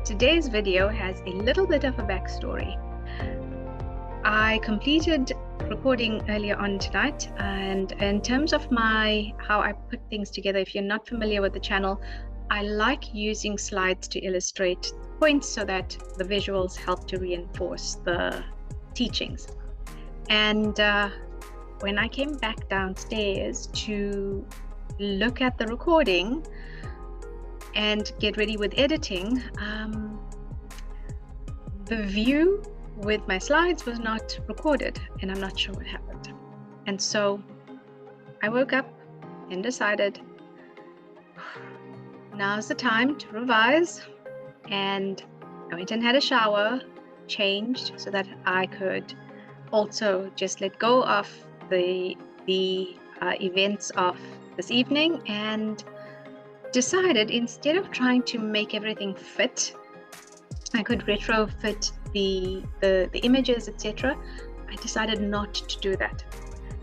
Today's video has a little bit of a backstory. I completed recording earlier on tonight, and in terms of how I put things together, if you're not familiar with the channel, I like using slides to illustrate points so that the visuals help to reinforce the teachings. And when I came back downstairs to look at the recording and get ready with editing, the view with my slides was not recorded, and I'm not sure what happened. And so I woke up and decided now's the time to revise, and I went and had a shower, changed so that I could also just let go of the events of this evening, and decided instead of trying to make everything fit, I could retrofit the images, etc. I decided not to do that.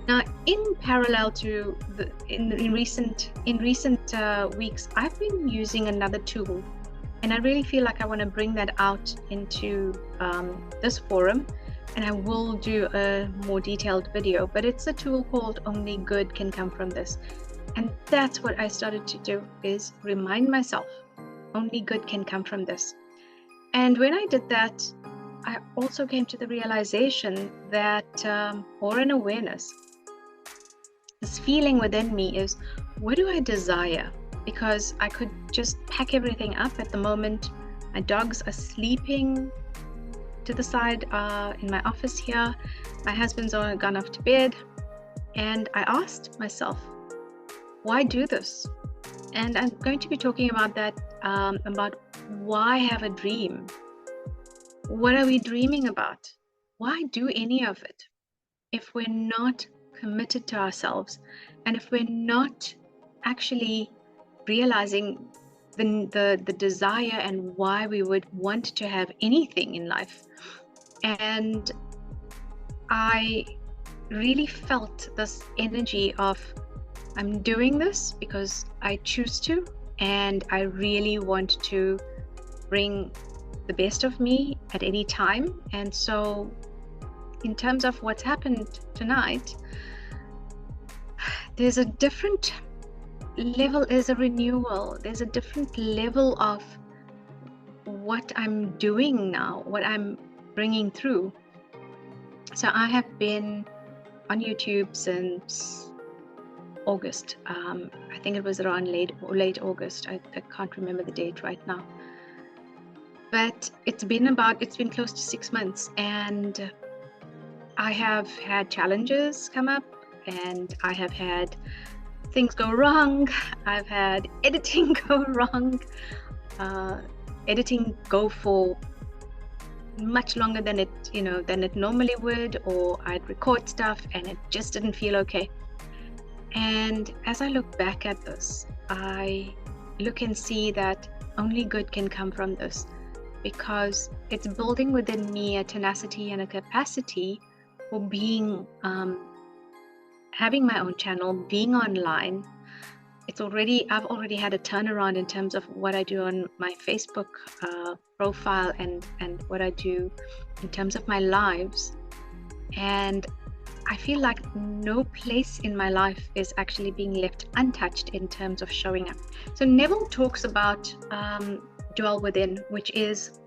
Now, in parallel to in recent weeks, I've been using another tool, and I really feel like I want to bring that out into this forum, and I will do a more detailed video. But it's a tool called Only Good Can Come From This. And that's what I started to do, is remind myself, only good can come from this. And when I did that, I also came to the realization that, or an awareness, this feeling within me is, what do I desire? Because I could just pack everything up at the moment. My dogs are sleeping to the side in my office here. My husband's gone off to bed. And I asked myself, why do this? And I'm going to be talking about that, about why have a dream? What are we dreaming about? Why do any of it if we're not committed to ourselves, and if we're not actually realizing the desire and why we would want to have anything in life? And I really felt this energy of, I'm doing this because I choose to, and I really want to bring the best of me at any time. And so in terms of what's happened tonight, there's a different level, there's a renewal, there's a different level of what I'm doing now, what I'm bringing through. So I have been on YouTube since August. I think it was around late August. I can't remember the date right now. But it's been close to 6 months, and I have had challenges come up, and I have had things go wrong. I've had editing go wrong. Editing go for much longer than it normally would, or I'd record stuff and it just didn't feel okay. And as I look back at this, I look and see that only good can come from this, because it's building within me a tenacity and a capacity for being, having my own channel, being online. I've already had a turnaround in terms of what I do on my Facebook profile and what I do in terms of my lives. And I feel like no place in my life is actually being left untouched in terms of showing up. So Neville talks about dwell within, which is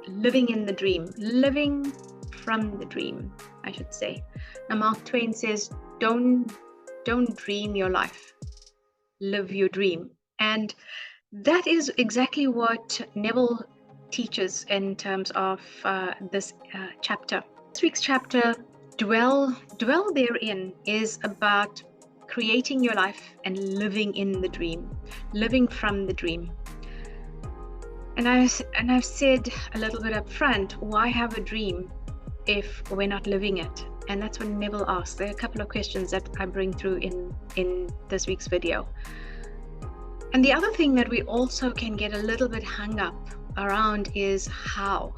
living in the dream, living from the dream, I should say. Now Mark Twain says, don't dream your life, live your dream. And that is exactly what Neville teaches in terms of this chapter. This week's chapter, Dwell therein, is about creating your life and living in the dream, living from the dream. And I've said a little bit up front, why have a dream if we're not living it? And that's what Neville asks. There are a couple of questions that I bring through in this week's video. And the other thing that we also can get a little bit hung up around is how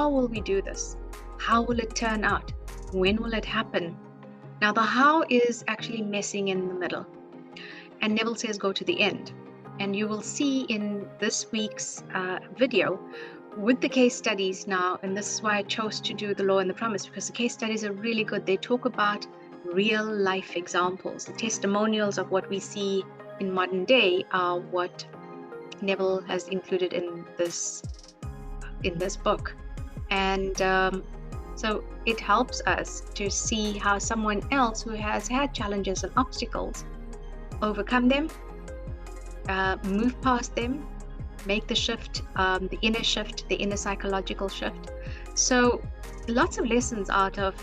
will we do this? How will it turn out? When will it happen? Now the how is actually messing in the middle, and Neville says go to the end. And you will see in this week's video with the case studies now, and this is why I chose to do the Law and the Promise, because the case studies are really good. They talk about real life examples. The testimonials of what we see in modern day are what Neville has included in this book. And so it helps us to see how someone else who has had challenges and obstacles overcome them, move past them, make the shift, the inner psychological shift. So lots of lessons out of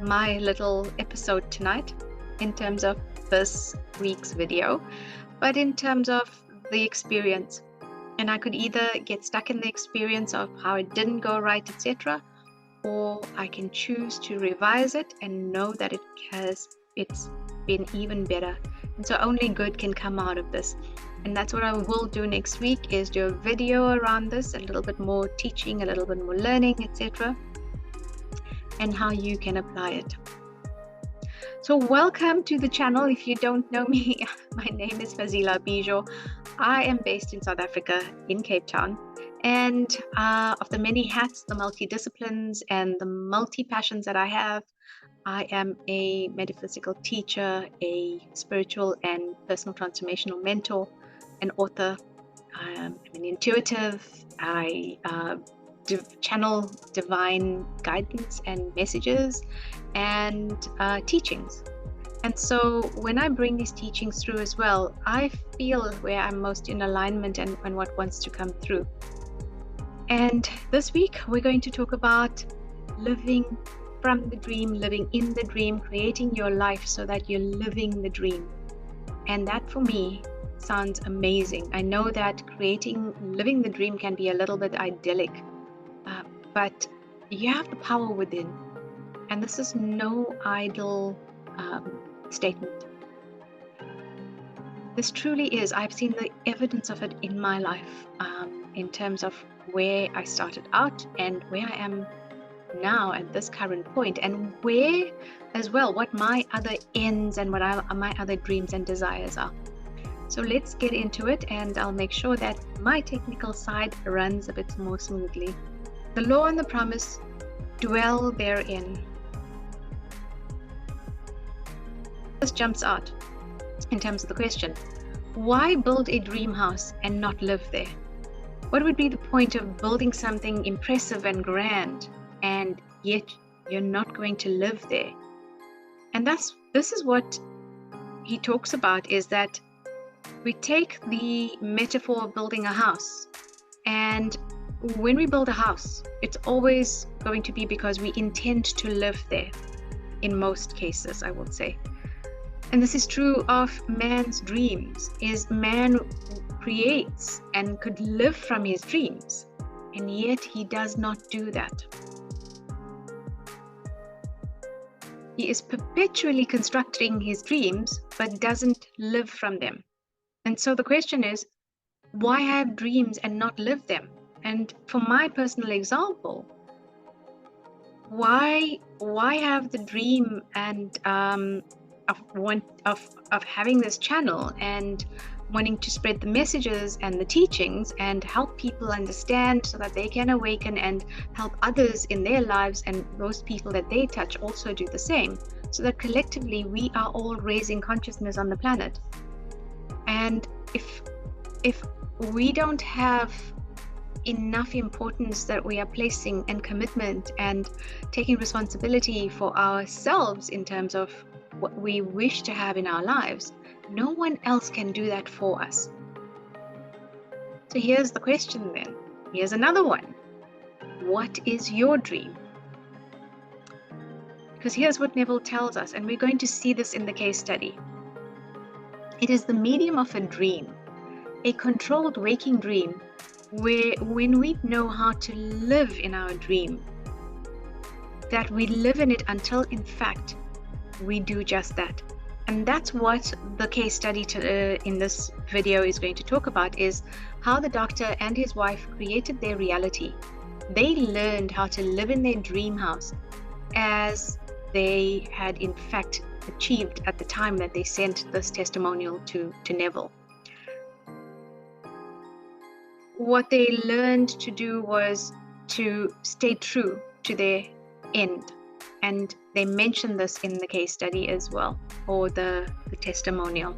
my little episode tonight in terms of this week's video, but in terms of the experience. And I could either get stuck in the experience of how it didn't go right, etc., or I can choose to revise it and know that it's been even better. And so only good can come out of this. And that's what I will do next week, is do a video around this, a little bit more teaching, a little bit more learning, etc., and how you can apply it. So welcome to the channel. If you don't know me, my name is Fazila Bizior. I am based in South Africa, in Cape Town. And of the many hats, the multidisciplines, and the multi-passions that I have, I am a metaphysical teacher, a spiritual and personal transformational mentor, an author. I'm an intuitive. I channel divine guidance and messages and teachings. And so when I bring these teachings through as well, I feel where I'm most in alignment and what wants to come through. And this week we're going to talk about living from the dream, living in the dream, creating your life so that you're living the dream. And that for me sounds amazing. I know that living the dream can be a little bit idyllic, but you have the power within. And this is no idle statement. This truly is. I've seen the evidence of it in my life, in terms of where I started out and where I am now at this current point, and where as well what my other ends and what my other dreams and desires are. So let's get into it, and I'll make sure that my technical side runs a bit more smoothly. The Law and the Promise, dwell therein. This jumps out in terms of the question, why build a dream house and not live there? What would be the point of building something impressive and grand, and yet you're not going to live there? And this is what he talks about, is that we take the metaphor of building a house, and when we build a house, it's always going to be because we intend to live there, in most cases, I would say. And this is true of man's dreams, is man creates and could live from his dreams, and yet he does not do that. He is perpetually constructing his dreams, but doesn't live from them. And so the question is, why have dreams and not live them? And for my personal example, why have the dream and of having this channel and wanting to spread the messages and the teachings and help people understand so that they can awaken and help others in their lives, and those people that they touch also do the same, so that collectively we are all raising consciousness on the planet. And if we don't have enough importance that we are placing and commitment and taking responsibility for ourselves in terms of what we wish to have in our lives, no one else can do that for us. So here's the question then. Here's another one. What is your dream? Because here's what Neville tells us, and we're going to see this in the case study. It is the medium of a dream, a controlled waking dream, where when we know how to live in our dream, that we live in it until in fact we do just that. And that's what the case study in this video is going to talk about, is how the doctor and his wife created their reality. They learned how to live in their dream house as they had in fact achieved at the time that they sent this testimonial to Neville. what they learned to do was to stay true to their end. And they mention this in the case study as well, or the testimonial.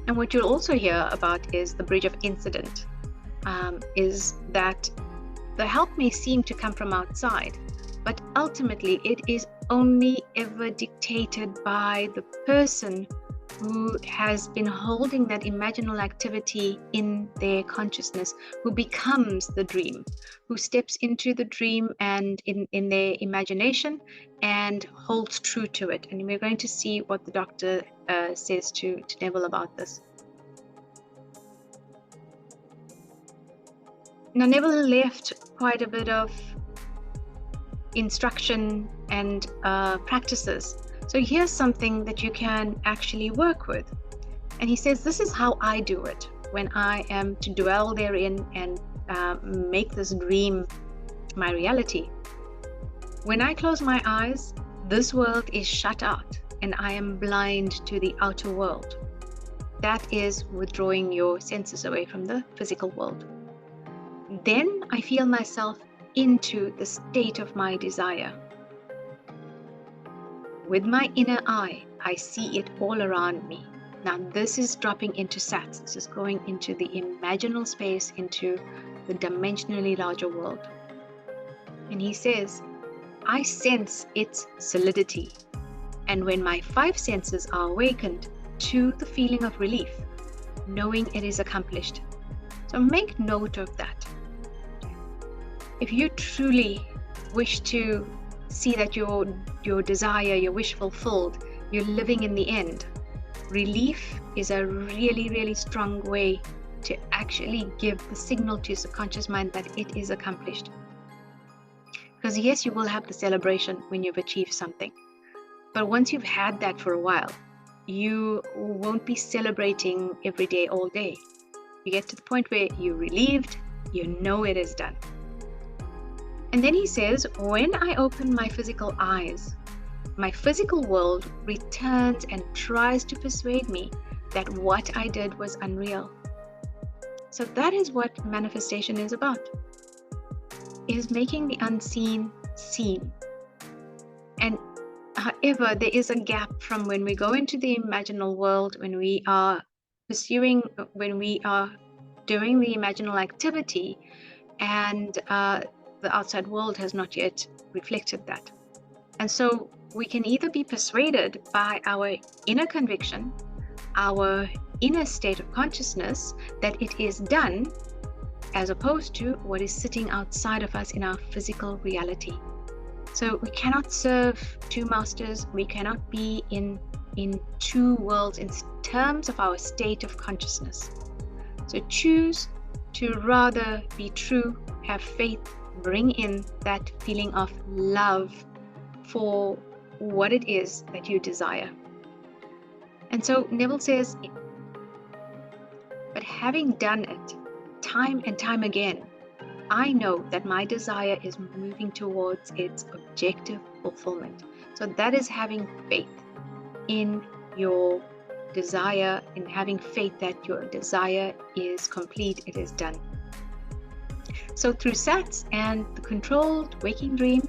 And what you'll also hear about is the bridge of incident, is that the help may seem to come from outside, but ultimately it is only ever dictated by the person who has been holding that imaginal activity in their consciousness, who becomes the dream, who steps into the dream and in their imagination and holds true to it. And we're going to see what the doctor says to Neville about this. Now, Neville left quite a bit of instruction and practices. So here's something that you can actually work with. And he says, this is how I do it when I am to dwell therein and make this dream my reality. When I close my eyes, this world is shut out and I am blind to the outer world. That is withdrawing your senses away from the physical world. Then I feel myself into the state of my desire. With my inner eye, I see it all around me. Now this is dropping into SATS. This is going into the imaginal space, into the dimensionally larger world. And he says, I sense its solidity. And when my 5 senses are awakened to the feeling of relief, knowing it is accomplished. So make note of that. If you truly wish to see that your desire, your wish fulfilled, you're living in the end, relief is a really, really strong way to actually give the signal to your subconscious mind that it is accomplished. Because yes, you will have the celebration when you've achieved something. But once you've had that for a while, you won't be celebrating every day, all day. You get to the point where you're relieved, you know it is done. And then he says, when I open my physical eyes, my physical world returns and tries to persuade me that what I did was unreal. So that is what manifestation is about. It is making the unseen seen. And however, there is a gap from when we go into the imaginal world, when we are pursuing, when we are doing the imaginal activity, and the outside world has not yet reflected that. And so we can either be persuaded by our inner conviction, our inner state of consciousness, that it is done, as opposed to what is sitting outside of us in our physical reality. So we cannot serve 2 masters. We cannot be in 2 worlds in terms of our state of consciousness. So choose to rather be true, have faith, bring in that feeling of love for what it is that you desire. And so Neville says, but having done it time and time again, I know that my desire is moving towards its objective fulfillment. So that is having faith in your desire, in having faith that your desire is complete, it is done. So through SATS and the controlled waking dream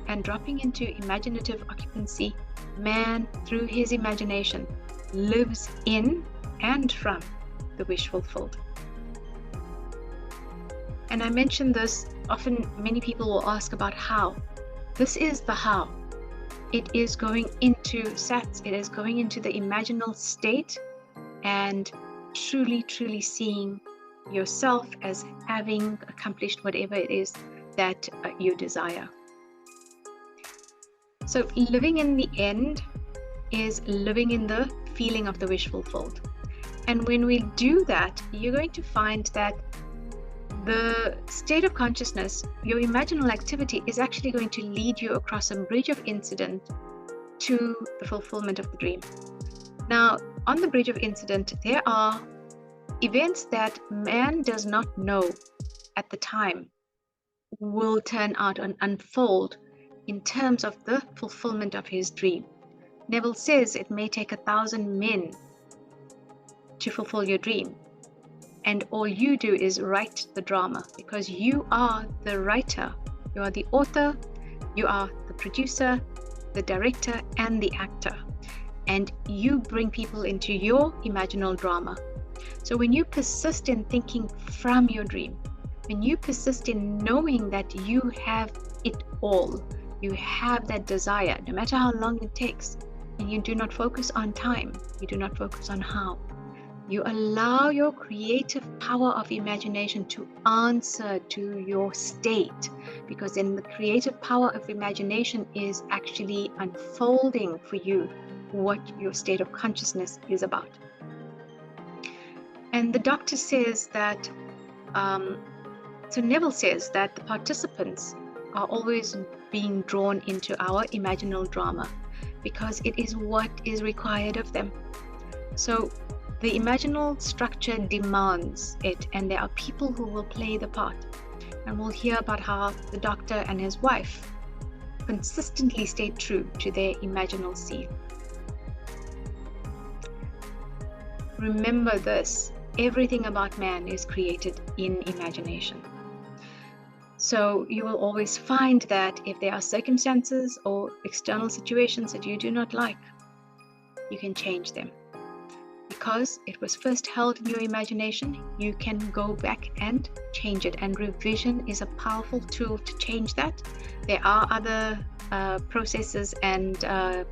and dropping into imaginative occupancy, man, through his imagination, lives in and from the wish fulfilled. And I mentioned this often, many people will ask about how. This is the how. It is going into SATS, it is going into the imaginal state and truly, truly seeing yourself as having accomplished whatever it is that you desire. So living in the end is living in the feeling of the wish fulfilled. And when we do that, you're going to find that the state of consciousness, your imaginal activity, is actually going to lead you across a bridge of incident to the fulfillment of the dream. Now, on the bridge of incident, there are events that man does not know at the time will turn out and unfold in terms of the fulfillment of his dream. Neville says it may take 1,000 men to fulfill your dream. and all you do is write the drama, because you are the writer, you are the author, you are the producer, the director, and the actor, and you bring people into your imaginal drama. So when you persist in thinking from your dream, when you persist in knowing that you have it all, you have that desire, no matter how long it takes, and you do not focus on time, you do not focus on how, you allow your creative power of imagination to answer to your state, because then the creative power of imagination is actually unfolding for you what your state of consciousness is about. And the doctor says that, so Neville says that the participants are always being drawn into our imaginal drama because it is what is required of them. So the imaginal structure demands it, and there are people who will play the part. And we'll hear about how the doctor and his wife consistently stayed true to their imaginal seed. Remember this, everything about man is created in imagination. So you will always find that if there are circumstances or external situations that you do not like, you can change them. Because it was first held in your imagination, you can go back and change it. And revision is a powerful tool to change that. There are other processes and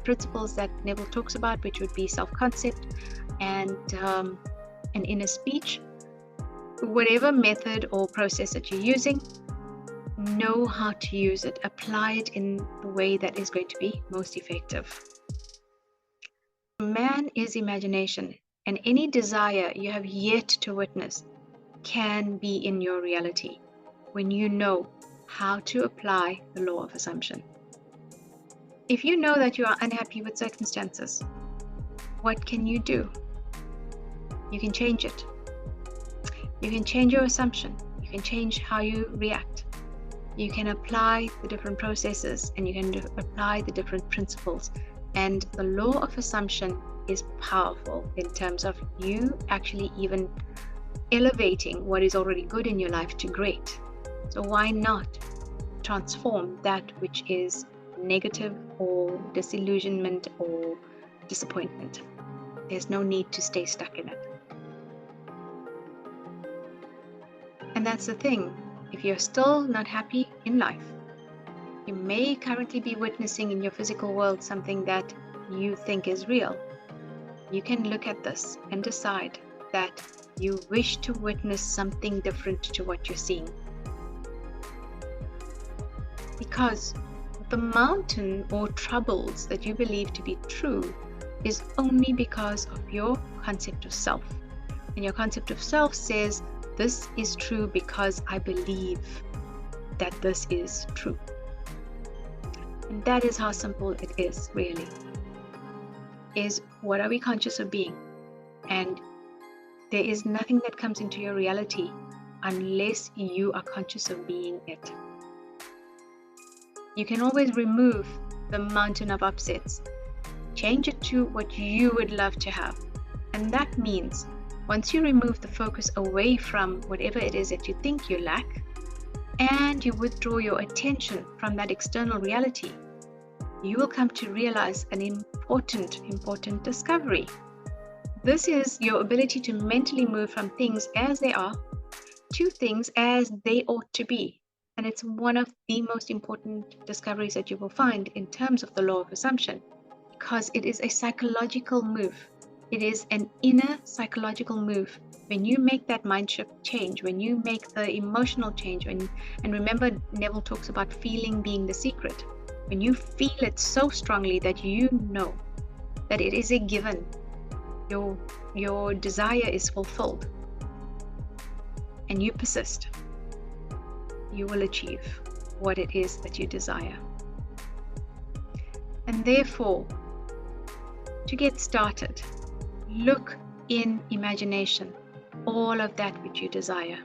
principles that Neville talks about, which would be self-concept and an inner speech. Whatever method or process that you're using, know how to use it. Apply it in the way that is going to be most effective. Man is imagination, and any desire you have yet to witness can be in your reality when you know how to apply the law of assumption. If you know that you are unhappy with circumstances, what can you do? You can change it. You can change your assumption. You can change how you react. You can apply the different processes, and you can apply the different principles. And the law of assumption is powerful in terms of you actually even elevating what is already good in your life to great. So why not transform that which is negative or disillusionment or disappointment? There's no need to stay stuck in it. And that's the thing. If you're still not happy in life, you may currently be witnessing in your physical world something that you think is real. You can look at this and decide that you wish to witness something different to what you're seeing. Because the mountain or troubles that you believe to be true is only because of your concept of self. And your concept of self says, this is true because I believe that this is true. And that is how simple it is, really. Is what are we conscious of being? And there is nothing that comes into your reality unless you are conscious of being it. You can always remove the mountain of upsets. Change it to what you would love to have. And that means once you remove the focus away from whatever it is that you think you lack, and you withdraw your attention from that external reality, you will come to realize an important discovery. This is your ability to mentally move from things as they are to things as they ought to be. And it's one of the most important discoveries that you will find in terms of the law of assumption, because it is a psychological move. It is an inner psychological move. When you make that mind shift change, when you make the emotional change, and remember Neville talks about feeling being the secret. When you feel it so strongly that you know that it is a given, your desire is fulfilled, and you persist, you will achieve what it is that you desire. And therefore, to get started, look in imagination all of that which you desire.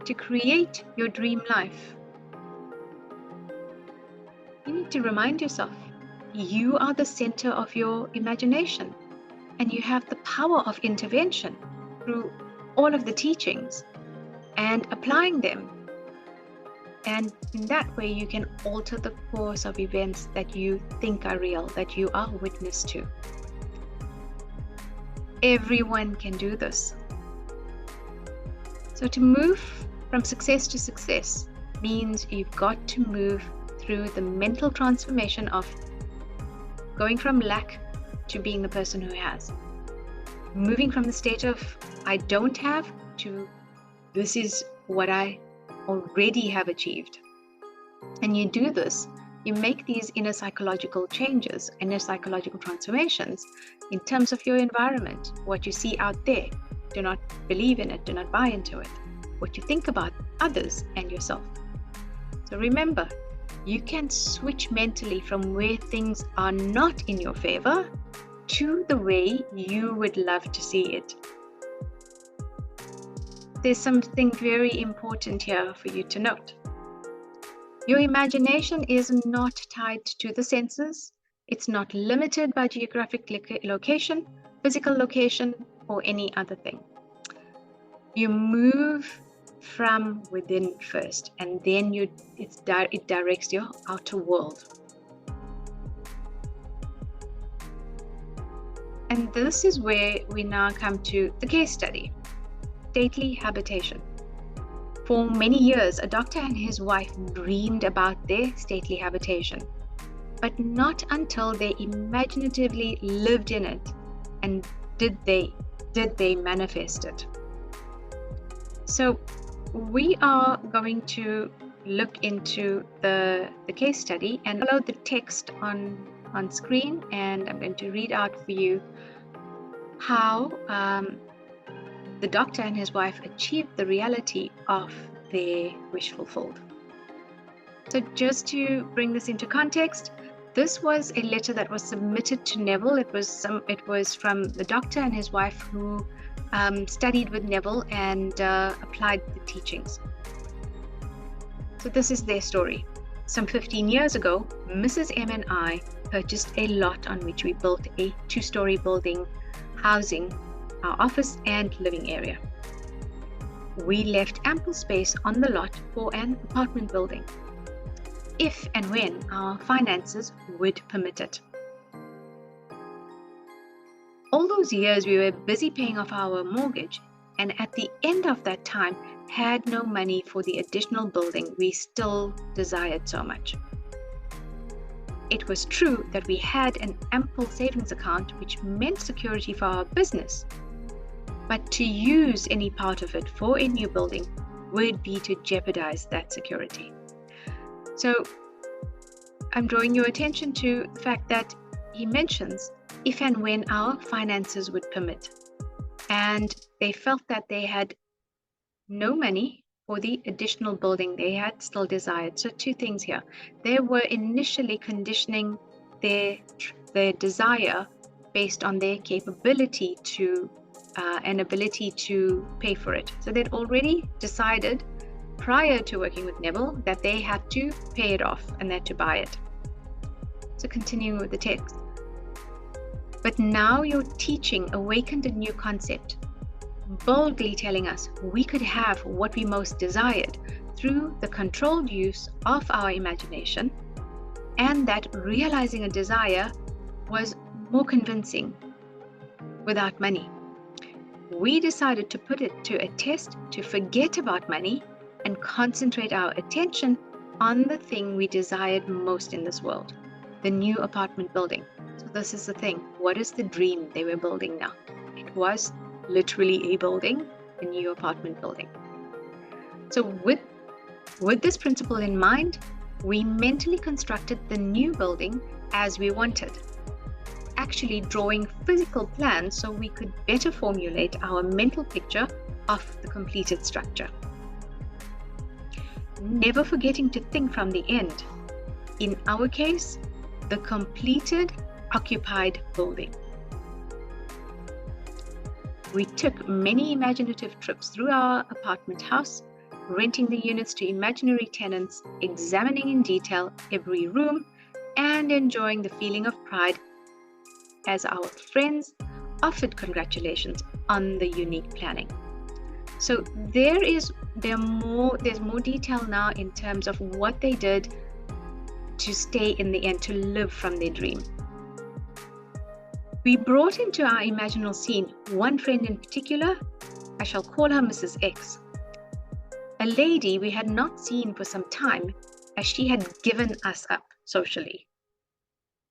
To create your dream life, you need to remind yourself, you are the center of your imagination. and you have the power of intervention through all of the teachings and applying them. And in that way, you can alter the course of events that you think are real, that you are witness to. Everyone can do this. So to move from success to success means you've got to move through the mental transformation of going from lack to being the person who has. Moving from the state of I don't have to this is what I already have achieved. And you do this, you make these inner psychological changes, inner psychological transformations in terms of your environment, what you see out there. Do not believe in it, do not buy into it. What you think about others and yourself. So remember, you can switch mentally from where things are not in your favor to the way you would love to see it. There's something very important here for you to note. Your imagination is not tied to the senses. It's not limited by geographic location, physical location, or any other thing. You move from within first, and then it directs your outer world. And this is where we now come to the case study. Stately habitation. For many years, a doctor and his wife dreamed about their stately habitation, but not until they imaginatively lived in it and did they manifest it. So we are going to look into the case study and follow the text on screen, and I'm going to read out for you how the doctor and his wife achieved the reality of their wish fulfilled. So just to bring this into context, this was a letter that was submitted to Neville. It was from the doctor and his wife who studied with Neville and applied the teachings. So this is their story. Some 15 years ago, Mrs. M and I purchased a lot on which we built a 2-story building housing our office and living area. We left ample space on the lot for an apartment building, if and when our finances would permit it. All those years we were busy paying off our mortgage, and at the end of that time had no money for the additional building we still desired so much. It was true that we had an ample savings account which meant security for our business, but to use any part of it for a new building would be to jeopardize that security. So I'm drawing your attention to the fact that he mentions if and when our finances would permit. And they felt that they had no money for the additional building they had still desired. So 2 things here. They were initially conditioning their desire based on their capability to and ability to pay for it. So they'd already decided prior to working with Neville that they had to pay it off and that to buy it. So continuing with the text. But now your teaching awakened a new concept, boldly telling us we could have what we most desired through the controlled use of our imagination, and that realizing a desire was more convincing without money. We decided to put it to a test to forget about money and concentrate our attention on the thing we desired most in this world, the new apartment building. So this is the thing. What is the dream they were building now? It was literally a building, a new apartment building. So with this principle in mind, we mentally constructed the new building as we wanted, actually drawing physical plans so we could better formulate our mental picture of the completed structure. Never forgetting to think from the end. In our case, the completed occupied building. We took many imaginative trips through our apartment house, renting the units to imaginary tenants, examining in detail every room, and enjoying the feeling of pride as our friends offered congratulations on the unique planning. So there's more detail now in terms of what they did to stay in the end, to live from their dream. We brought into our imaginal scene one friend in particular. I shall call her Mrs. X, a lady we had not seen for some time, as she had given us up socially,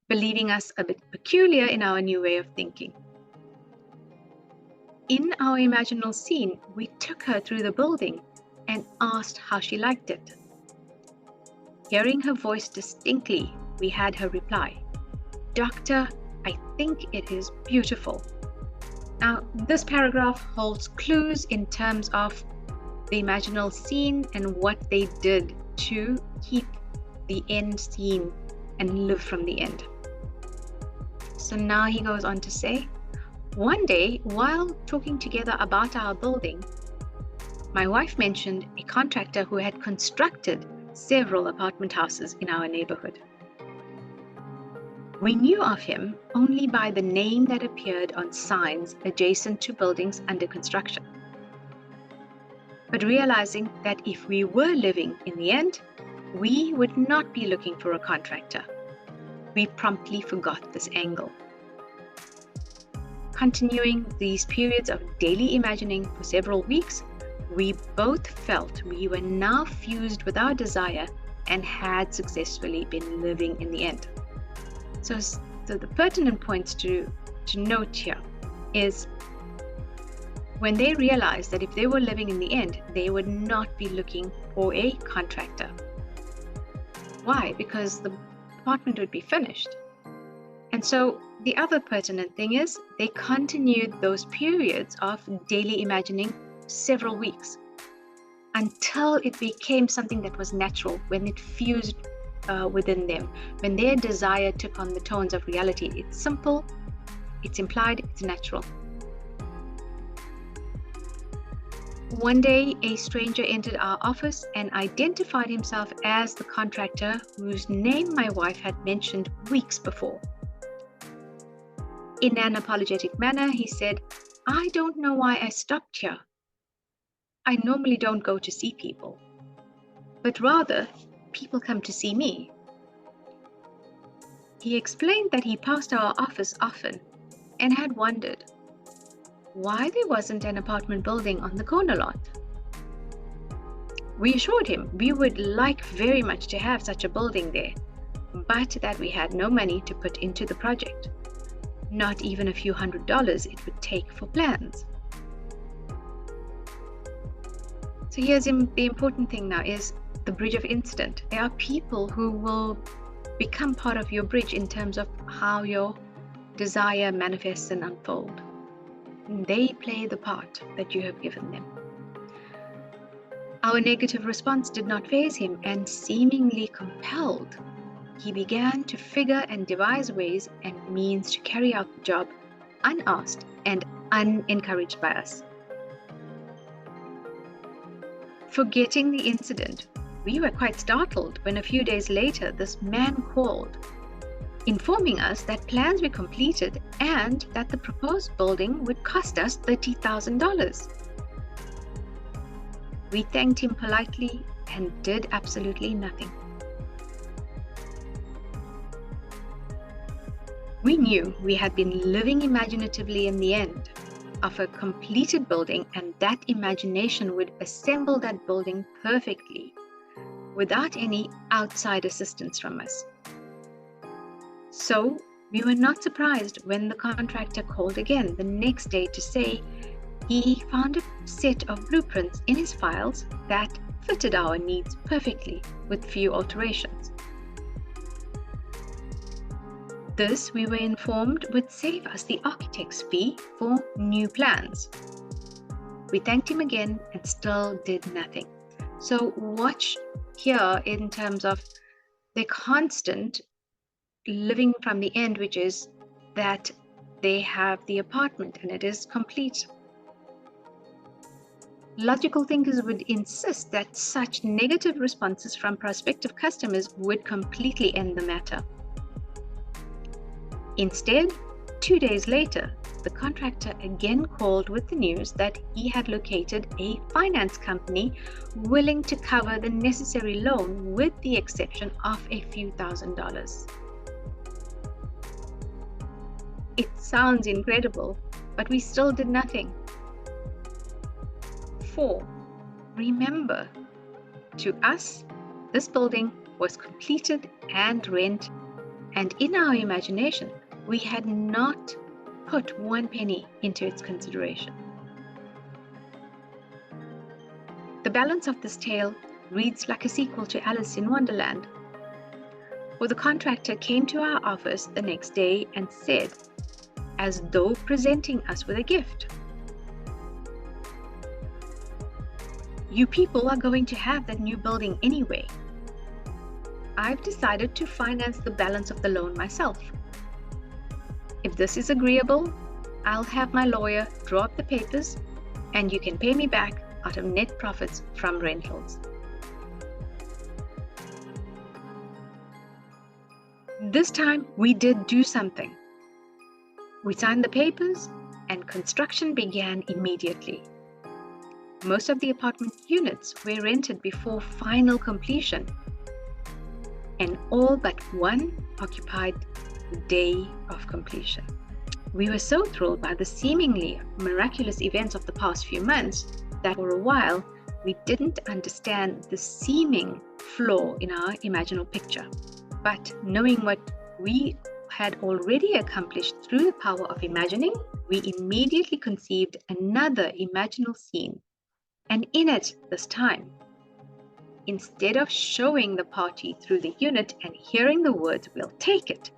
believing us a bit peculiar in our new way of thinking. In our imaginal scene, we took her through the building and asked how she liked it. Hearing her voice distinctly, we had her reply, "Doctor, I think it is beautiful." Now, this paragraph holds clues in terms of the imaginal scene and what they did to keep the end scene and live from the end. So now he goes on to say, "One day, while talking together about our building, my wife mentioned a contractor who had constructed several apartment houses in our neighborhood. We knew of him only by the name that appeared on signs adjacent to buildings under construction. But realizing that if we were living in the end, we would not be looking for a contractor, we promptly forgot this angle. Continuing these periods of daily imagining for several weeks, we both felt we were now fused with our desire and had successfully been living in the end." So the pertinent points to note here is when they realized that if they were living in the end, they would not be looking for a contractor. Why? Because the apartment would be finished. And so the other pertinent thing is they continued those periods of daily imagining several weeks until it became something that was natural, when it fused within them, when their desire took on the tones of reality. It's simple, it's implied, it's natural. One day, a stranger entered our office and identified himself as the contractor whose name my wife had mentioned weeks before. In an apologetic manner, he said, "I don't know why I stopped here. I normally don't go to see people, but rather people come to see me." He explained that he passed our office often and had wondered why there wasn't an apartment building on the corner lot. We assured him we would like very much to have such a building there, but that we had no money to put into the project, not even a few $100s it would take for plans. So here's the important thing now is the bridge of incident. There are people who will become part of your bridge in terms of how your desire manifests and unfolds. They play the part that you have given them. Our negative response did not faze him, and seemingly compelled, he began to figure and devise ways and means to carry out the job unasked and unencouraged by us. Forgetting the incident, we were quite startled when a few days later this man called, informing us that plans were completed and that the proposed building would cost us $30,000. We thanked him politely and did absolutely nothing. We knew we had been living imaginatively in the end of a completed building, and that imagination would assemble that building perfectly without any outside assistance from us. So we were not surprised when the contractor called again the next day to say he found a set of blueprints in his files that fitted our needs perfectly with few alterations. This, we were informed, would save us the architect's fee for new plans. We thanked him again and still did nothing. So watch here in terms of the constant living from the end, which is that they have the apartment and it is complete. Logical thinkers would insist that such negative responses from prospective customers would completely end the matter. Instead, 2 days later, the contractor again called with the news that he had located a finance company willing to cover the necessary loan with the exception of a few $1,000s. It sounds incredible, but we still did nothing. 4. Remember, to us, this building was completed and rent, and in our imagination, we had not put 1 penny into its consideration. The balance of this tale reads like a sequel to Alice in Wonderland, where the contractor came to our office the next day and said, as though presenting us with a gift, "You people are going to have that new building anyway. I've decided to finance the balance of the loan myself. If this is agreeable, I'll have my lawyer draw up the papers and you can pay me back out of net profits from rentals." This time we did do something. We signed the papers and construction began immediately. Most of the apartment units were rented before final completion, and all but one occupied the day of completion. We were so thrilled by the seemingly miraculous events of the past few months that for a while we didn't understand the seeming flaw in our imaginal picture. But knowing what we had already accomplished through the power of imagining, we immediately conceived another imaginal scene. And in it this time, instead of showing the party through the unit and hearing the words, "We'll take it,"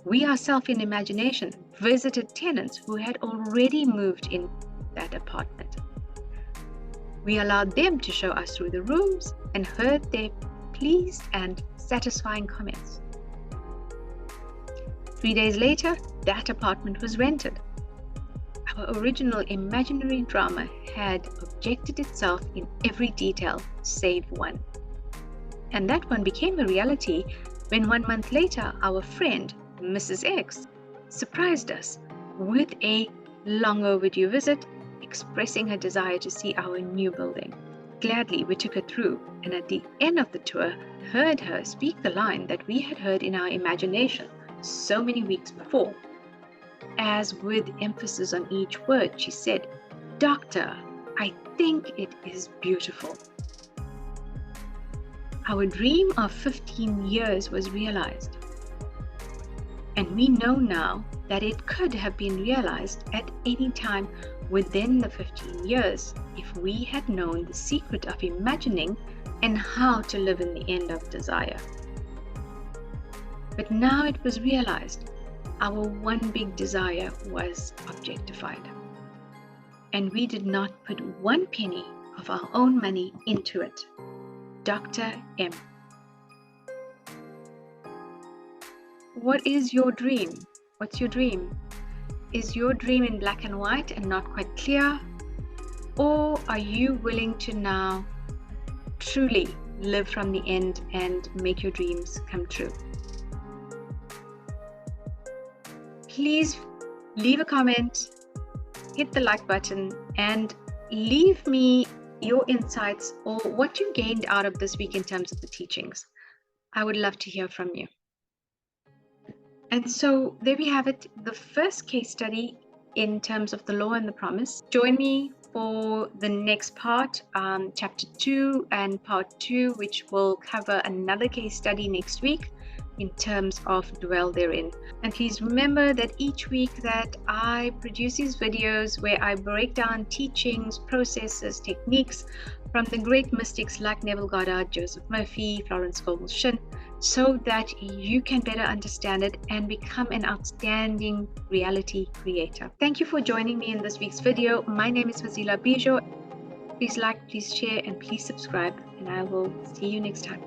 we ourselves in imagination visited tenants who had already moved in that apartment. We allowed them to show us through the rooms and heard their pleased and satisfying comments. 3 days later, that apartment was rented. Our original imaginary drama had objected itself in every detail save one. And that one became a reality when 1 month later, our friend, Mrs. X, surprised us with a long overdue visit, expressing her desire to see our new building. Gladly, we took her through, and at the end of the tour, heard her speak the line that we had heard in our imagination so many weeks before. As with emphasis on each word, she said, "Doctor, I think it is beautiful." Our dream of 15 years was realized. And we know now that it could have been realized at any time within the 15 years if we had known the secret of imagining and how to live in the end of desire. But now it was realized our one big desire was objectified. And we did not put 1 penny of our own money into it. Dr. M. What is your dream? What's your dream? Is your dream in black and white and not quite clear? Or are you willing to now truly live from the end and make your dreams come true? Please leave a comment, hit the like button, and leave me your insights or what you gained out of this week in terms of the teachings. I would love to hear from you. And so there we have it, the first case study in terms of the law and the promise. Join me for the next part, chapter 2 and part 2, which will cover another case study next week in terms of dwell therein. And please remember that each week that I produce these videos where I break down teachings, processes, techniques from the great mystics like Neville, Joseph Murphy, Florence Scovel Shinn, so that you can better understand it and become an outstanding reality creator. Thank you for joining me in this week's video. My name is Fazila Bizior. Please like, please share, and please subscribe, and I will see you next time.